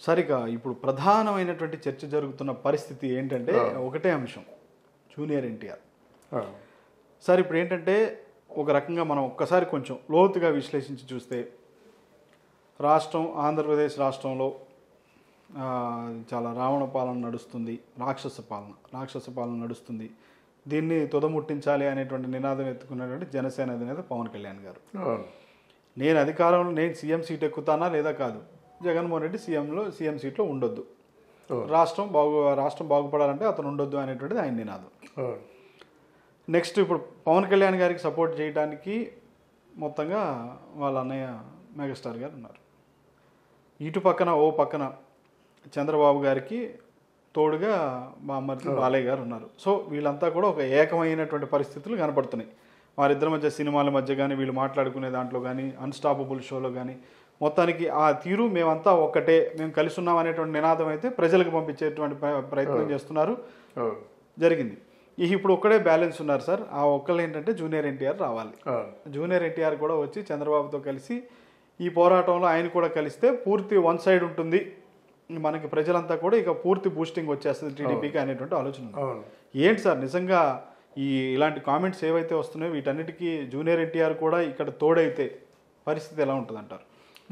సరిగా ఇప్పుడు ప్రధానమైనటువంటి చర్చ జరుగుతున్న పరిస్థితి ఏంటంటే ఒకటే అంశం, జూనియర్ ఎన్టీఆర్. సార్ ఇప్పుడు ఏంటంటే ఒక రకంగా మనం ఒక్కసారి కొంచెం లోతుగా విశ్లేషించి చూస్తే రాష్ట్రం, ఆంధ్రప్రదేశ్ రాష్ట్రంలో చాలా రావణ పాలన నడుస్తుంది, రాక్షస పాలన నడుస్తుంది. దీన్ని తుదముట్టించాలి అనేటువంటి నినాదం ఎత్తుకున్నటువంటి జనసేన అధినేత పవన్ కళ్యాణ్ గారు. నేను అధికారంలో నేను సీఎం సీట్ ఎక్కుతానా లేదా కాదు, జగన్మోహన్ రెడ్డి సీఎం సీట్లో ఉండొద్దు, రాష్ట్రం బాగుపడాలంటే అతను ఉండొద్దు అనేటువంటిది ఆయన నినాదం. నెక్స్ట్ ఇప్పుడు పవన్ కళ్యాణ్ గారికి సపోర్ట్ చేయడానికి మొత్తంగా వాళ్ళ అన్నయ్య మెగాస్టార్ గారు ఉన్నారు. ఇటు పక్కన పక్కన చంద్రబాబు గారికి తోడుగా బామ్మర్తి బాలయ్య గారు ఉన్నారు. సో వీళ్ళంతా కూడా ఒక ఏకమైనటువంటి పరిస్థితులు కనపడుతున్నాయి. వారిద్దరి మధ్య సినిమాల మధ్య కానీ, వీళ్ళు మాట్లాడుకునే దాంట్లో కానీ, అన్స్టాపబుల్ షోలో కానీ, మొత్తానికి ఆ తీరు మేమంతా ఒక్కటే, మేము కలిసి ఉన్నాం అనేటువంటి నినాదం అయితే ప్రజలకు పంపించేటువంటి ప్రయత్నం చేస్తున్నారు, జరిగింది. ఇప్పుడు ఒక్కడే బ్యాలెన్స్ ఉన్నారు సార్. ఆ ఒక్కళ్ళు ఏంటంటే జూనియర్ ఎన్టీఆర్ రావాలి. జూనియర్ ఎన్టీఆర్ కూడా వచ్చి చంద్రబాబుతో కలిసి ఈ పోరాటంలో ఆయన కూడా కలిస్తే పూర్తి వన్ సైడ్ ఉంటుంది, మనకి ప్రజలంతా కూడా ఇక పూర్తి బూస్టింగ్ వచ్చేస్తుంది టీడీపీకి అనేటువంటి ఆలోచన. ఏంటి సార్ నిజంగా ఇలాంటి కామెంట్స్ ఏవైతే వస్తున్నాయో వీటన్నిటికీ జూనియర్ ఎన్టీఆర్ కూడా ఇక్కడ తోడైతే పరిస్థితి ఎలా ఉంటుంది అంటారు?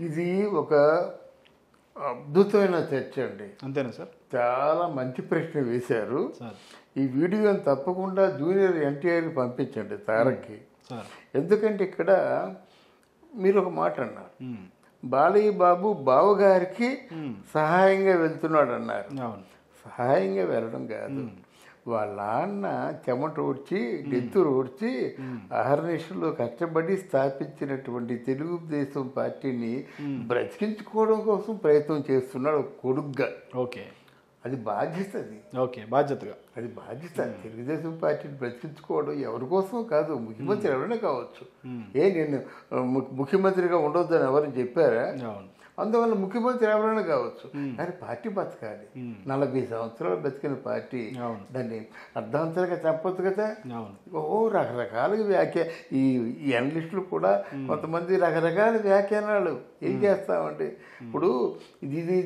ఇది ఒక అద్భుతమైన చర్చ అండి. అంతేనా సార్? చాలా మంచి ప్రశ్న వేశారు. ఈ వీడియోని తప్పకుండా జూనియర్ ఎన్టీఆర్కి పంపించండి, తారక్కి. ఎందుకంటే ఇక్కడ మీరు ఒక మాట అన్నారు, బాలయ్య బాబు బావగారికి సహాయంగా వెళ్తున్నాడు అన్నారు. సహాయంగా వెళ్ళడం కాదు, వాళ్ళ నాన్న చెమట ఓడ్చి నెత్తురు ఓడ్చి అహర్నిశలో కష్టపడి స్థాపించినటువంటి తెలుగుదేశం పార్టీని బ్రతికించుకోవడం కోసం ప్రయత్నం చేస్తున్నాడు కొడుగ్గా. ఓకే, అది బాధ్యత. అది బాధ్యత. తెలుగుదేశం పార్టీని బ్రతికించుకోవడం ఎవరి కోసం కాదు, ముఖ్యమంత్రి ఎవరైనా కావచ్చు. నేను ముఖ్యమంత్రిగా ఉండొద్దని ఎవరు చెప్పారా? అందువల్ల ముఖ్యమంత్రి ఎవరైనా కావచ్చు, కానీ పార్టీ బతకాలి. 40 సంవత్సరాలు బతికిన పార్టీ, దాన్ని అర్ధాంతరంగా చెప్పొద్దు కదా. రకరకాలుగా ఈ అనలిస్టులు కూడా కొంతమంది రకరకాల వ్యాఖ్యానాలు ఏం చేస్తామంటే, ఇప్పుడు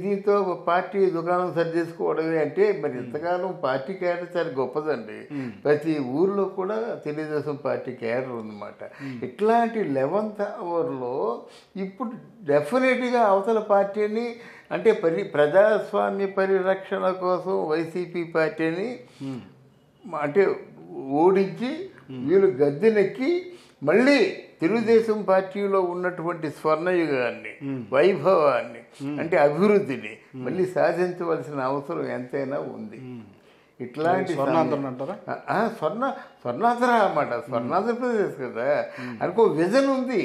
దీంతో పార్టీ దుకాణం సరిచేసుకోవడమే అంటే మరి ఇంతకాలం పార్టీ క్యాడర్ చాలా గొప్పదండి. ప్రతి ఊర్లో కూడా తెలుగుదేశం పార్టీ క్యాడర్ ఉందన్నమాట. ఇట్లాంటి 11th అవర్లో ఇప్పుడు డెఫినెట్గా అవతల పార్టీని అంటే ప్రజాస్వామ్య పరిరక్షణ కోసం వైసీపీ పార్టీని అంటే ఓడించి వీళ్ళు గద్దెనెక్కి మళ్ళీ తెలుగుదేశం పార్టీలో ఉన్నటువంటి స్వర్ణయుగాన్ని, వైభవాన్ని, అంటే అభివృద్ధిని మళ్ళీ సాధించవలసిన అవసరం ఎంతైనా ఉంది. ఇట్లాంటి స్వర్ణాంధ్ర అన్నమాట, స్వర్ణాంధ్రప్రదేశ్ కదా అనుకో విజన్ ఉంది.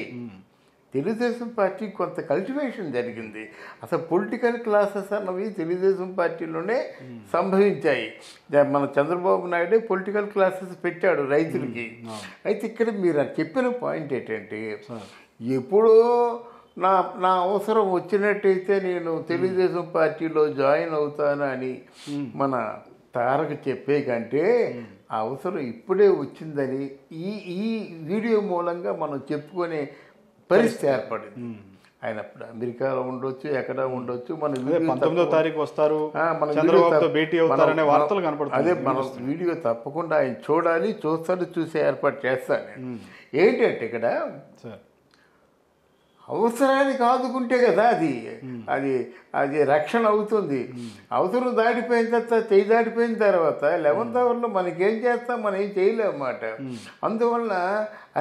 తెలుగుదేశం పార్టీ కొంత కల్టివేషన్ జరిగింది. అసలు పొలిటికల్ క్లాసెస్ అన్నవి తెలుగుదేశం పార్టీలోనే సంభవించాయి. మన చంద్రబాబు నాయుడే పొలిటికల్ క్లాసెస్ పెట్టాడు రైతులకి. అయితే ఇక్కడ మీరు చెప్పిన పాయింట్ ఏంటంటే, ఎప్పుడో నా అవసరం వచ్చినట్టయితే నేను తెలుగుదేశం పార్టీలో జాయిన్ అవుతాను అని మన తారక చెప్పే కంటే ఆ అవసరం ఇప్పుడే వచ్చిందని ఈ వీడియో మూలంగా మనం చెప్పుకునే పరిస్థితి ఏర్పడింది. ఆయన అప్పుడు అమెరికాలో ఉండొచ్చు, ఎక్కడ ఉండొచ్చు. మన 19వ తారీఖు వస్తారు, అదే మన వీడియో తప్పకుండా ఆయన చూడాలి, చూసి ఏర్పాటు చేస్తాను. ఏంటంటే ఇక్కడ అవసరానికి ఆదుకుంటే కదా అది రక్షణ అవుతుంది. అవసరం దాటిపోయిన తర్వాత, చేయి దాటిపోయిన తర్వాత 11th అవర్లో మనకేం చేస్తాం, మనం ఏం చేయలేమన్నమాట. అందువల్ల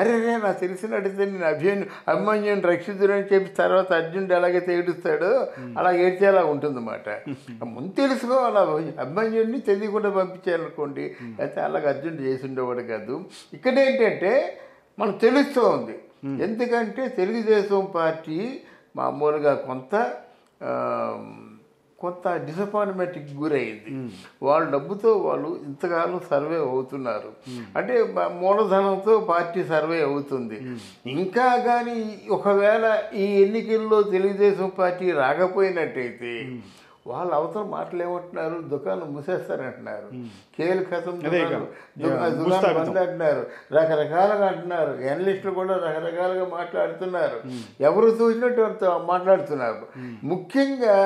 అరే నాకు తెలిసినట్టయితే నేను అభిమన్యుని రక్షిద్దురని చెప్పి తర్వాత అర్జునుడు ఎలాగైతే ఏడుస్తాడో అలా ఏడ్చేలా ఉంటుందన్నమాట. ముందు తెలుసుకోవాలి, అభిమన్యుడిని తెలియకుండా పంపించాలనుకోండి, అయితే అలాగ అర్జునుడు చేసి ఉండేవాడు కాదు. ఇక్కడ ఏంటంటే మనకు తెలుస్తూ ఉంది. ఎందుకంటే తెలుగుదేశం పార్టీ మామూలుగా కొంత డిసప్పాయింట్మెంట్కి గురైంది. వాళ్ళ డబ్బుతో వాళ్ళు ఇంతకాలం సర్వే అవుతున్నారు, అంటే మూలధనంతో పార్టీ సర్వే అవుతుంది. ఇంకా కానీ ఒకవేళ ఈ ఎన్నికల్లో తెలుగుదేశం పార్టీ రాకపోయినట్టయితే వాళ్ళు అవతల మాటలు ఏమంటున్నారు, దుకాణం మూసేస్తారంటున్నారు, కేలు కథం దుకాణం బంద్ అంటున్నారు, రకరకాలుగా అంటున్నారు. ఎనలిస్టులు కూడా రకరకాలుగా మాట్లాడుతున్నారు, ఎవరు చూసినట్టు మాట్లాడుతున్నారు. ముఖ్యంగా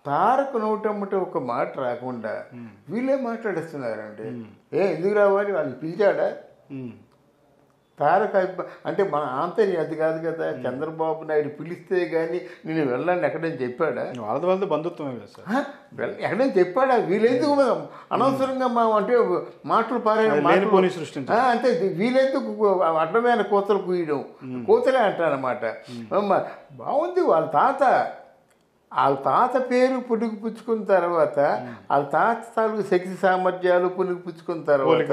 తారక నోటమ్మట ఒక మాట రాకుండా వీళ్ళే మాట్లాడిస్తున్నారండి. ఎందుకు రావాలి, వాళ్ళు పిలిచాడా? తారక అంటే మన ఆంతర్యం అది కాదు కదా. చంద్రబాబు నాయుడు పిలిస్తే కానీ నేను వెళ్ళండి ఎక్కడైనా చెప్పాడా? వాళ్ళతో బంధుత్వమే కదా సార్. ఎక్కడైనా చెప్పాడా? వీళ్ళెందుకు అనవసరంగా మా అంటే మాటలు పారాయణ సృష్టించారు అంటే వీళ్ళెందుకు అడ్డమైన కోతలు కూయడం, కోతలే అంటారన్నమాట. బాగుంది. వాళ్ళ తాత పేరు పుణికిపుచ్చుకున్న తర్వాత, వాళ్ళ తాత తాలూకు శక్తి సామర్థ్యాలు పుణికిపుచ్చుకున్న తర్వాత,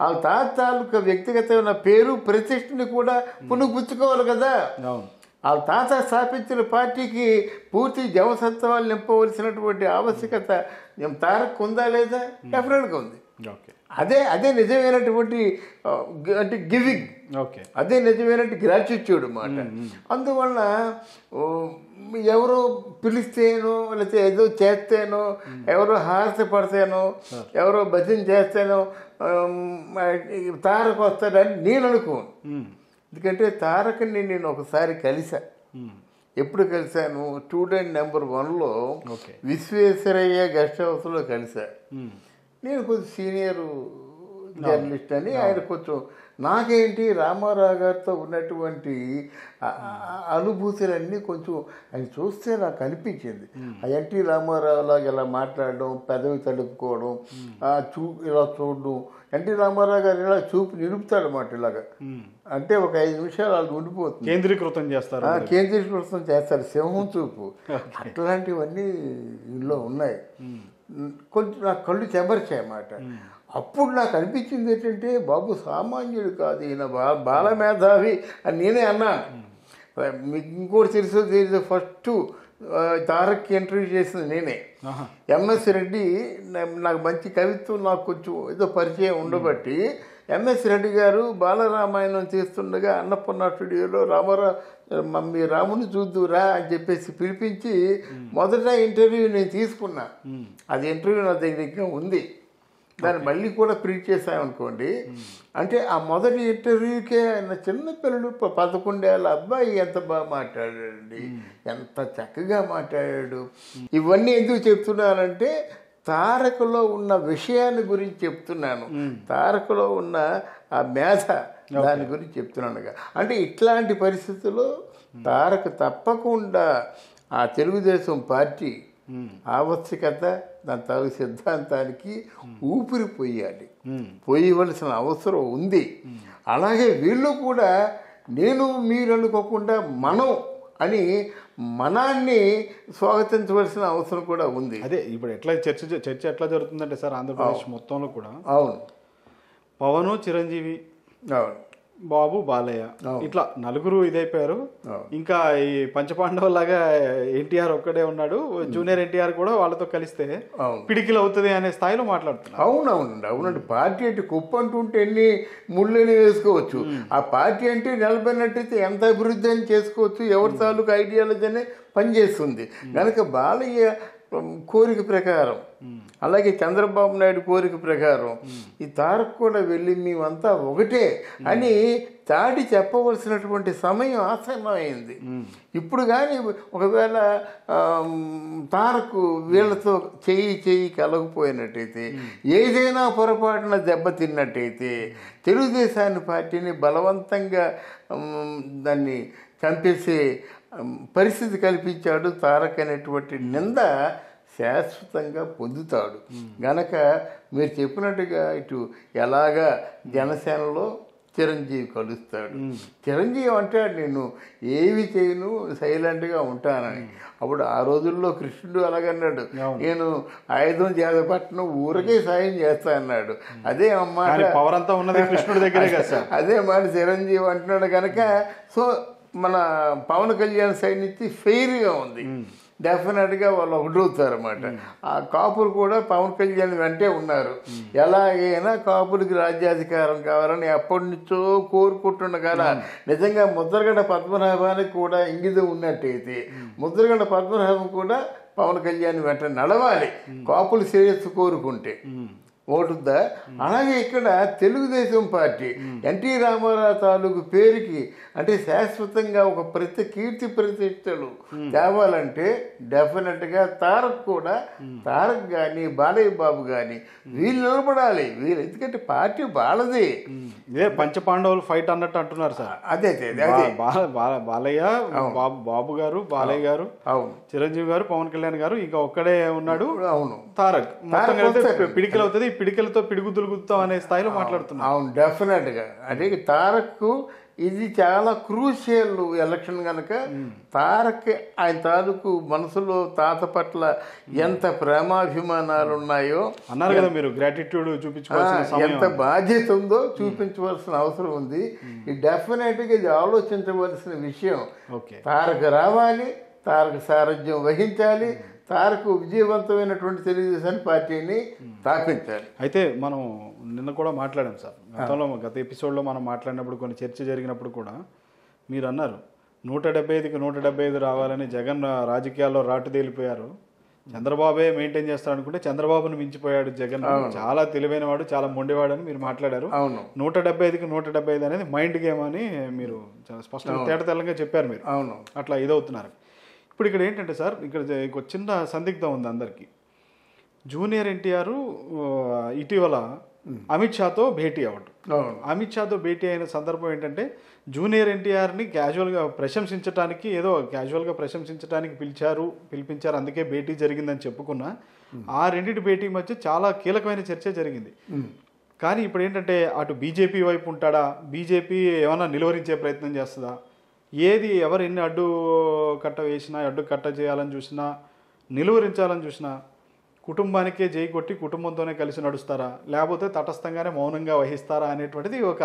వాళ్ళ తాత తాలూకు వ్యక్తిగతమైన పేరు ప్రతిష్టని కూడా పుణికిపుచ్చుకోవాలి కదా. వాళ్ళ తాత స్థాపించిన పార్టీకి పూర్తి జవసత్వాలు నింపవలసినటువంటి ఆవశ్యకత తారక్ ఉందా లేదా? డెఫినెట్గా ఉంది. అదే నిజమైనటువంటి అంటే గివింగ్, అదే నిజమైనటువంటి గ్రాటిట్యూడ్ అన్నమాట. అందువల్ల ఎవరో పిలిస్తేనో లేకపోతే ఏదో చేస్తేనో, ఎవరో హాస్యపడితేనో, ఎవరో భజన చేస్తేనో తారక్ వస్తాడని నేను అనుకోను. ఎందుకంటే తారక్ని నేను ఒకసారి కలిసా. ఎప్పుడు కలిశాను? స్టూడెంట్ నెంబర్ 1లో విశ్వేశ్వరయ్య గెస్ట్ హౌస్లో కలిసా. నేను కొంచెం సీనియర్ జర్నలిస్ట్ అని, ఆయన కొంచెం నాకేంటి రామారావు గారితో ఉన్నటువంటి అనుభూతులన్నీ కొంచెం ఆయన చూస్తే నాకు అనిపించింది. ఆ ఎన్టీ రామారావు లాగా ఇలా మాట్లాడడం, పెదవి తడుపుకోవడం, ఇలా చూడడం. ఎన్టీ రామారావు గారు ఇలా చూపు నిలుపుతాడు అన్నమాట. ఇలాగా అంటే ఒక 5 నిమిషాలు వాళ్ళు ఉండిపోతుంది. కేంద్రీకృతం చేస్తారు సింహం చూపు. అట్లాంటివన్నీ ఇందులో ఉన్నాయి. కొంచెం నాకు కళ్ళు చెమర్చాయన్నమాట. అప్పుడు నాకు అనిపించింది ఏంటంటే, బాబు సామాన్యుడు కాదు ఈయన, బాలమేధావి అని నేనే అన్నాను. మీకు ఇంకోటి తెలియదు, ఫస్ట్ తారక్ ఇంటర్వ్యూ చేసింది నేనే. ఎంఎస్ రెడ్డి నాకు మంచి కవిత్వం నాకు కొంచెం ఏదో పరిచయం ఉండబట్టి ఎంఎస్ రెడ్డి గారు బాలరామాయణం చేస్తుండగా అన్నపూర్ణ స్టూడియోలో మీ రాముని చూద్దురా అని చెప్పేసి పిలిపించి మొదట ఇంటర్వ్యూ నేను తీసుకున్నా. అది ఇంటర్వ్యూ నా దగ్గర ఉంది. దాన్ని మళ్ళీ కూడా ప్రింట్ చేసామనుకోండి. అంటే ఆ మొదటి ఇంటర్వ్యూకే ఆయన చిన్నపిల్లలు 11 ఏళ్ళ అబ్బాయి ఎంత బాగా మాట్లాడాడండి, ఎంత చక్కగా మాట్లాడాడు. ఇవన్నీ ఎందుకు చెప్తున్నానంటే తారకలో ఉన్న విషయాన్ని గురించి చెప్తున్నాను. తారకలో ఉన్న ఆ మేధ దాని గురించి చెప్తున్నానుగా. అంటే ఇట్లాంటి పరిస్థితుల్లో తారక తప్పకుండా ఆ తెలుగుదేశం పార్టీ ఆవశ్యకత, దాని తాలూ సిద్ధాంతానికి ఊపిరి పోయవలసిన అవసరం ఉంది. అలాగే వీళ్ళు కూడా నేను మీరు అనుకోకుండా మనం అని మనాన్ని స్వాగతించవలసిన అవసరం కూడా ఉంది. అదే ఇప్పుడు చర్చ ఎట్లా జరుగుతుందంటే సార్, ఆంధ్రప్రదేశ్ మొత్తంలో కూడా అవును, పవన్, చిరంజీవి, అవును, బాబు, బాలయ్య, ఇట్లా నలుగురు ఇదైపోయారు. ఇంకా ఈ పంచపాండవులాగా ఎన్టీఆర్ ఒక్కడే ఉన్నాడు, జూనియర్ ఎన్టీఆర్ కూడా వాళ్ళతో కలిస్తే పిడికిలు అవుతుంది అనే స్థాయిలో మాట్లాడుతున్నారు. అవునండి. పార్టీ అంటే కుప్ప అంటుంటే ఎన్ని ముళ్ళని వేసుకోవచ్చు. ఆ పార్టీ అంటే నిలబడినట్టయితే ఎంత అభివృద్ధి అని చేసుకోవచ్చు. ఎవరి తాలూకు ఐడియాలజీ అనే పనిచేస్తుంది. కనుక బాలయ్య కోరిక ప్రకారం, అలాగే చంద్రబాబు నాయుడు కోరిక ప్రకారం ఈ తారక్ కూడా వెళ్ళి మేమంతా ఒకటే అని చాటి చెప్పవలసినటువంటి సమయం ఆసన్నమైంది. ఇప్పుడు కానీ ఒకవేళ తారక్ వీళ్ళతో చేయి కలగపోయినట్టయితే, ఏదైనా పొరపాటున దెబ్బతిన్నట్టయితే, తెలుగుదేశాన్ని పార్టీని బలవంతంగా దాన్ని చంపేసే పరిస్థితి కల్పించాడు తారక్ అనేటువంటి నింద శాశ్వతంగా పొందుతాడు. గనక మీరు చెప్పినట్టుగా ఇటు ఎలాగా జనసేనలో చిరంజీవి కలుస్తాడు. చిరంజీవి అంటాడు నేను ఏవి చేయను, సైలెంట్గా ఉంటానని. అప్పుడు ఆ రోజుల్లో కృష్ణుడు అలాగన్నాడు, నేను ఆయుధం చేతపట్టను, ఊరికే సాయం చేస్తా అన్నాడు. అదే అన్నమాట, పవర్ అంతా ఉన్నది కృష్ణుడి దగ్గరే కదా. అదే మాట చిరంజీవి అంటున్నాడు. కనుక సో మన పవన్ కళ్యాణ్ సైడ్ నుంచి ఫెయిర్గా ఉంది. డెఫినెట్గా వాళ్ళు ఒకటవుతారన్నమాట. ఆ కాపులు కూడా పవన్ కళ్యాణ్ వెంటే ఉన్నారు. ఎలాగైనా కాపులకి రాజ్యాధికారం కావాలని ఎప్పటి నుంచో కోరుకుంటుండగా నిజంగా ముద్రగడ పద్మనాభానికి కూడా ఇంగితం ఉన్నట్టయితే ముద్రగడ పద్మనాభం కూడా పవన్ కళ్యాణ్ వెంట నడవాలి, కాపులు శ్రేయస్సు కోరుకుంటే. ఒకటిద్దా. అలాగే ఇక్కడ తెలుగుదేశం పార్టీ ఎన్టీ రామారావు తాలూకు పేరుకి అంటే శాశ్వతంగా ఒక కీర్తి ప్రతిష్టలు తేవాలంటే డెఫినెట్గా తారక్ కూడా, తారక్ కానీ బాలయ్య బాబు కానీ వీళ్ళు నిలబడాలి. వీళ్ళు ఎందుకంటే పార్టీ వాళ్ళది. ఇదే పంచపాండవులు ఫైట్ అన్నట్టు అంటున్నారు సార్. అదే బాలయ్య బాబు గారు, బాలయ్య గారు, చిరంజీవి గారు, పవన్ కళ్యాణ్ గారు, ఇంకా ఒక్కడే ఉన్నాడు. అవును, తారక్ పిడికలు అవుతుంది, పిడికలతో పిడుగుద్దులు గుద్దుతాం అనే స్థాయిలో మాట్లాడుతున్నాం. అవును, డెఫినెట్గా. అంటే తారక్ ఇది చాలా క్రూషియల్ ఎలక్షన్ కనుక తారక్ ఆయన తాలూకు మనసులో తాత పట్ల ఎంత ప్రేమాభిమానాలు ఉన్నాయో అన్నారు కదా మీరు, గ్రాటిట్యూడ్ చూపించుకోవాల్సిన ఎంత బాధ్యత ఉందో చూపించవలసిన అవసరం ఉంది. ఇది డెఫినెట్గా ఇది ఆలోచించవలసిన విషయం. తారక్ రావాలి, తారక్ సారథ్యం వహించాలి, తారక్ విజయవంతమైనటువంటి తెలుగుదేశం పార్టీని స్థాపించాలి. అయితే మనం నిన్న కూడా మాట్లాడాం సార్, గత ఎపిసోడ్లో మనం మాట్లాడినప్పుడు కొన్ని చర్చ జరిగినప్పుడు కూడా మీరు అన్నారు 175కి 175 రావాలని జగన్ రాజకీయాల్లో రాటుదేలిపోయారు, చంద్రబాబే మెయింటైన్ చేస్తాడు అనుకుంటే చంద్రబాబును మించిపోయాడు జగన్, చాలా తెలివైన వాడు, చాలా మొండివాడు అని మీరు మాట్లాడారు. 175కి 175 అనేది మైండ్ గేమ్ అని మీరు చాలా స్పష్టంగా తేటతెల్లంగా చెప్పారు మీరు. అట్లా ఇదవుతున్నారు. ఇప్పుడు ఇక్కడ ఏంటంటే సార్, ఇక్కడ ఒక చిన్న సందిగ్ధం ఉంది అందరికీ. జూనియర్ ఎన్టీఆర్ ఇటీవల అమిత్ షాతో భేటీ అవ్వడం, అమిత్ షాతో భేటీ అయిన సందర్భం ఏంటంటే జూనియర్ ఎన్టీఆర్ని క్యాజువల్గా ప్రశంసించడానికి, ఏదో క్యాజువల్గా ప్రశంసించడానికి పిలిపించారు, అందుకే భేటీ జరిగిందని చెప్పుకున్నా. ఆ రెండింటి భేటీ మధ్య చాలా కీలకమైన చర్చ జరిగింది. కానీ ఇప్పుడు ఏంటంటే అటు బీజేపీ వైపు ఉంటాడా, బీజేపీ ఏమైనా నిలువరించే ప్రయత్నం చేస్తుందా, ఏది ఎవరు ఎన్ని అడ్డు కట్ట వేసినా, అడ్డు కట్ట చేయాలని చూసినా, నిలువరించాలని చూసినా కుటుంబానికే జై కొట్టి కుటుంబంతోనే కలిసి నడుస్తారా, లేకపోతే తటస్థంగానే మౌనంగా వహిస్తారా అనేటువంటిది ఒక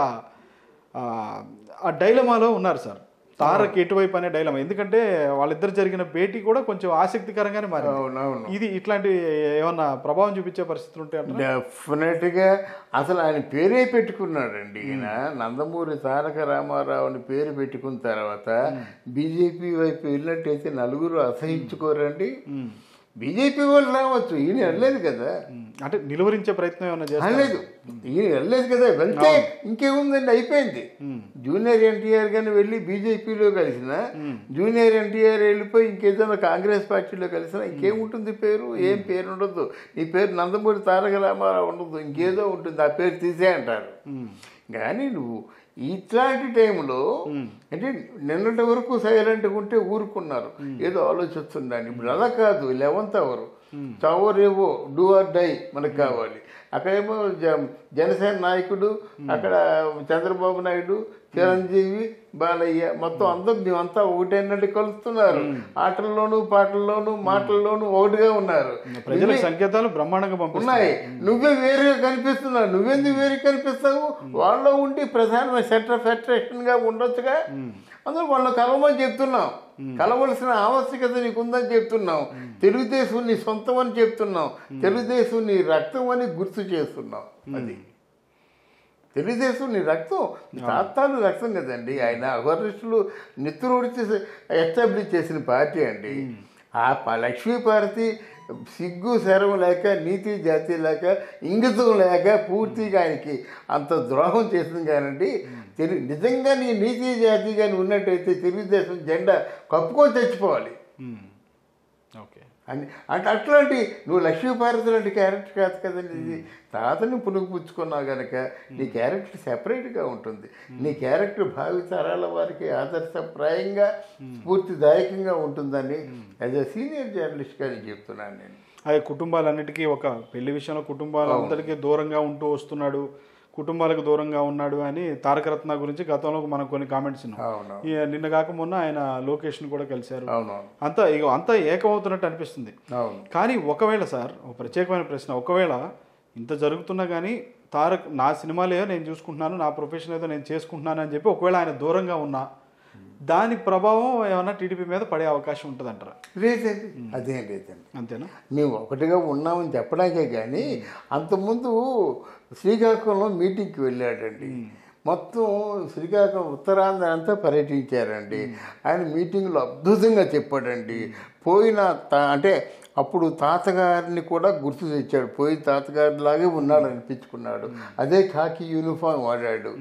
ఆ డైలమాలో ఉన్నారు సార్. తారక్ ఎటువైపు అనే డైలమా, ఎందుకంటే వాళ్ళిద్దరు జరిగిన భేటీ కూడా కొంచెం ఆసక్తికరంగానే మారింది. ఇది ఇట్లాంటి ఏమన్నా ప్రభావం చూపించే పరిస్థితులు ఉంటాయి? డెఫినెట్గా. అసలు ఆయన పేరే పెట్టుకున్నాడండి. ఈయన నందమూరి తారక రామారావుని పేరు పెట్టుకున్న తర్వాత బీజేపీ వైపు వెళ్ళినట్టయితే నలుగురు అసహించుకోరండి. బీజేపీ వాళ్ళు రావచ్చు, ఈయన వెళ్ళలేదు కదా. అంటే నిలువరించే ప్రయత్నం ఏమన్నా చేయలేదు, ఈయన వెళ్ళలేదు కదా. వెళ్తే ఇంకేముందండి, అయిపోయింది. జూనియర్ ఎన్టీఆర్ కానీ వెళ్ళి బీజేపీలో కలిసిన, జూనియర్ ఎన్టీఆర్ వెళ్ళిపోయి ఇంకేదైనా కాంగ్రెస్ పార్టీలో కలిసినా ఇంకేముంటుంది పేరు? ఏం పేరు ఉండదు. నీ పేరు నందమూరి తారక రామారావు ఉండదు, ఇంకేదో ఉంటుంది, ఆ పేరు తీసే అంటారు. కానీ నువ్వు ఇట్లాంటి టైంలో అంటే నిన్నటి వరకు సైలెంట్గా ఉంటే ఊరుకున్నారు, ఏదో ఆలోచిస్తుందని. ఇప్పుడు అలా కాదు, 11th అవర్ చావరేవో డూ ఆర్ డై మనకు కావాలి. అక్కడేమో జనసేన నాయకుడు, అక్కడ చంద్రబాబు నాయుడు, చిరంజీవి, బాలయ్య, మొత్తం అందరూ మేమంతా ఒకటేనట్టు కలుస్తున్నారు. ఆటల్లోనూ, పాటల్లోనూ, మాటల్లోనూ ఒకటిగా ఉన్నారు. సంకేతాలు బ్రహ్మాండంగా ఉన్నాయి. నువ్వే వేరుగా కనిపిస్తున్నావు. నువ్వెందుకు వేరే కనిపిస్తావు? వాళ్ళలో ఉండి ప్రధానమైన సెంటర్ ఆఫ్ అట్రాక్షన్ గా ఉండొచ్చుగా. అందులో వాళ్ళు కలవమని చెప్తున్నాం, కలవలసిన ఆవశ్యకత నీకుందని చెప్తున్నాం. తెలుగుదేశం నీ సొంతం అని చెప్తున్నాం, తెలుగుదేశం నీ రక్తం అని గుర్తు చేస్తున్నాం. అది తెలుగుదేశం నీ రక్తం, తాతాలు రక్తం కదండి. ఆయన అహర్నిశలు నెత్తురుడిచి ఎస్టాబ్లిష్ చేసిన పార్టీ అండి. ఆ లక్ష్మీపార్వతి సిగ్గు శరం లేక, నీతి జాతి లేక, ఇంగితం లేక పూర్తిగా ఆయనకి అంత ద్రోహం చేసింది. కానండి నిజంగా నీ నీతి జాతి కానీ ఉన్నట్టయితే తెలుగుదేశం జెండా కప్పుకొని తెచ్చిపోవాలి. అంటే అట్లాంటి నువ్వు లక్ష్మీపార్వతి లాంటి క్యారెక్టర్ కాదు కదండి. ఇది తాతని పులుగుపుచ్చుకున్నావు కనుక నీ క్యారెక్టర్ సెపరేట్గా ఉంటుంది. నీ క్యారెక్టర్ భావి తరాల వారికి ఆదర్శప్రాయంగా, స్ఫూర్తిదాయకంగా ఉంటుందని యాజ్ అ సీనియర్ జర్నలిస్ట్గా నేను చెప్తున్నాను. నేను అదే కుటుంబాలన్నిటికీ, ఒక పెళ్లి విషయంలో కుటుంబాలందరికీ దూరంగా ఉంటూ వస్తున్నాడు, కుటుంబాలకు దూరంగా ఉన్నాడు అని తారకరత్న గురించి గతంలో మనం కొన్ని కామెంట్స్ ఉన్నాం. నిన్న కాక మొన్న ఆయన లోకేష్ ని కూడా కలిశారు. అంతా ఏకమవుతున్నట్టు అనిపిస్తుంది. కానీ ఒకవేళ సార్, ఒక ప్రత్యేకమైన ప్రశ్న, ఒకవేళ ఇంత జరుగుతున్నా కానీ తారక్ నా సినిమాలేదో నేను చూసుకుంటున్నాను, నా ప్రొఫెషన్ ఏదో నేను చేసుకుంటున్నాను అని చెప్పి ఒకవేళ ఆయన దూరంగా ఉన్నా దాని ప్రభావం ఏమన్నా టీడీపీ మీద పడే అవకాశం ఉంటుంది అంటారా? లేదండి, అదేం లేదండి. అంతేనా? మేము ఒకటిగా ఉన్నామని చెప్పడానికే కానీ అంతకుముందు శ్రీకాకుళంలో మీటింగ్కి వెళ్ళాడండి. మొత్తం శ్రీకాకుళం ఉత్తరాంధ్ర అంతా పర్యటించారండి. ఆయన మీటింగ్లో అద్భుతంగా చెప్పాడండి. అంటే అప్పుడు తాతగారిని కూడా గుర్తు తెచ్చాడు, పోయి తాతగారిలాగే ఉన్నాడు అనిపించుకున్నాడు. అదే ఖాకీ యూనిఫామ్ వాడాడు.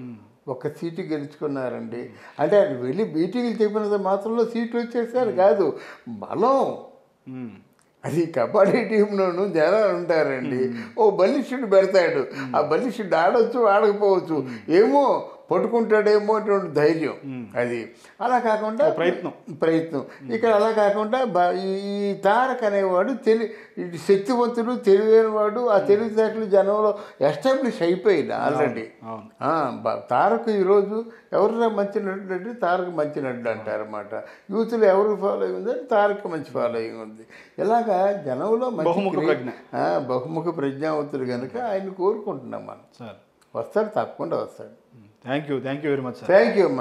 ఒక సీటు గెలుచుకున్నారండి. అంటే అది వెళ్ళి మీటింగ్లు చెప్పినంత మాత్రంలో సీట్లు వచ్చేసారు కాదు, బలం. అది కబడ్డీ టీంలోనూ జనాలు ఉంటారండి, ఓ బలిష్ఠుడు పెడతాడు, ఆ బలిష్ఠుడు ఆడవచ్చు ఆడకపోవచ్చు, ఏమో పట్టుకుంటాడేమో అటువంటి ధైర్యం. అది అలా కాకుండా ప్రయత్నం ఇక్కడ అలా కాకుండా ఈ తారక్ అనేవాడు శక్తివంతుడు, తెలివైన వాడు. ఆ తెలివితేటలు జనంలో ఎస్టాబ్లిష్ అయిపోయింది ఆల్రెడీ. తారక్ ఈరోజు ఎవరైనా మంచి నటుడు అంటే తారక్ మంచి నటుడు అంటారన్నమాట. యూత్లో ఎవరు ఫాలోయింగ్ ఉందంటే తారక్ మంచి ఫాలోయింగ్ ఉంది. ఇలాగా జనంలో బహుముఖ ప్రజ్ఞావంతుడు కనుక ఆయన కోరుకుంటున్నాం మనం. వస్తాడు, తప్పకుండా వస్తాడు. Thank you very much. Thank you అమ్మా.